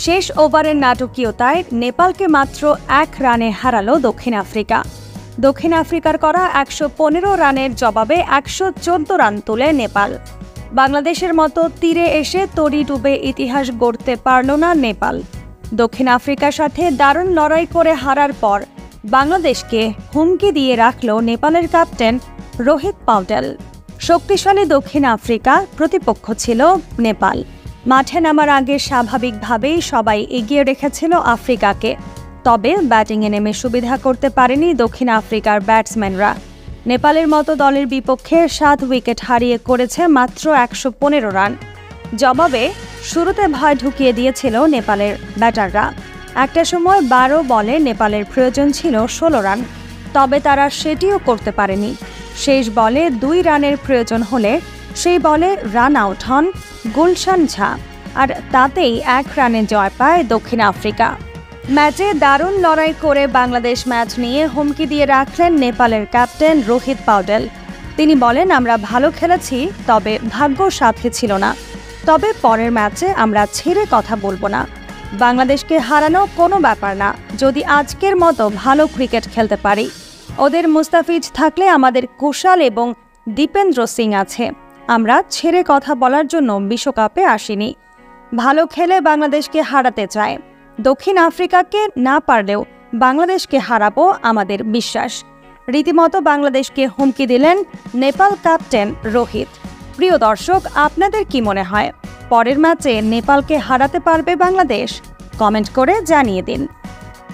শেষ ওভারের নাটকীয়তায় নেপালকে মাত্র 1 রানে হারালো দক্ষিণ আফ্রিকা। দক্ষিণ আফ্রিকার করা 115 রানের জবাবে 114 রান তোলে নেপাল। বাংলাদেশের মতো তীরে এসে তরি ডুবে ইতিহাস গড়তে পারল না নেপাল। দক্ষিণ আফ্রিকার সাথে দারুণ লড়াই করে হারার পর বাংলাদেশকে হুমকি দিয়ে রাখল নেপালের ক্যাপ্টেন রোহিত পাউটেল। শক্তিশালী দক্ষিণ আফ্রিকা প্রতিপক্ষ ছিল নেপাল। মাঠে নামার আগে স্বাভাবিকভাবেই সবাই এগিয়ে রেখেছিল আফ্রিকাকে। তবে ব্যাটিংয়ে নেমে সুবিধা করতে পারেনি দক্ষিণ আফ্রিকার ব্যাটসম্যানরা। নেপালের মতো দলের বিপক্ষে 7 উইকেট হারিয়ে করেছে মাত্র 115 রান। জবাবে শুরুতে ভয় ঢুকিয়ে দিয়েছিল নেপালের ব্যাটাররা। একটা সময় 12 বলে নেপালের প্রয়োজন ছিল 16 রান, তবে তারা সেটিও করতে পারেনি। শেষ বলে 2 রানের প্রয়োজন হলে সেই বলে রান আউট হন গুলশান ঝা, আর তাতেই 1 রানে জয় পায় দক্ষিণ আফ্রিকা। ম্যাচে দারুণ লড়াই করে বাংলাদেশ ম্যাচ নিয়ে হুমকি দিয়ে রাখলেন নেপালের ক্যাপ্টেন রোহিত পাউটেল। তিনি বলেন, আমরা ভালো খেলেছি, তবে ভাগ্য সাথে ছিল না। তবে পরের ম্যাচে আমরা ছেড়ে কথা বলবো না। বাংলাদেশকে হারানো কোনো ব্যাপার না, যদি আজকের মতো ভালো ক্রিকেট খেলতে পারি। ওদের মুস্তাফিজ থাকলে আমাদের কুশাল এবং দীপেন্দ্র সিং আছে। আমরা ছেড়ে কথা বলার জন্য বিশ্বকাপে আসিনি। ভালো খেলে বাংলাদেশকে হারাতে চায়। দক্ষিণ আফ্রিকাকে না পারলেও বাংলাদেশকে হারাবো আমাদের বিশ্বাস। রীতিমতো বাংলাদেশকে হুমকি দিলেন নেপাল ক্যাপ্টেন রোহিত। প্রিয় দর্শক, আপনাদের কি মনে হয় পরের ম্যাচে নেপালকে হারাতে পারবে বাংলাদেশ? কমেন্ট করে জানিয়ে দিন।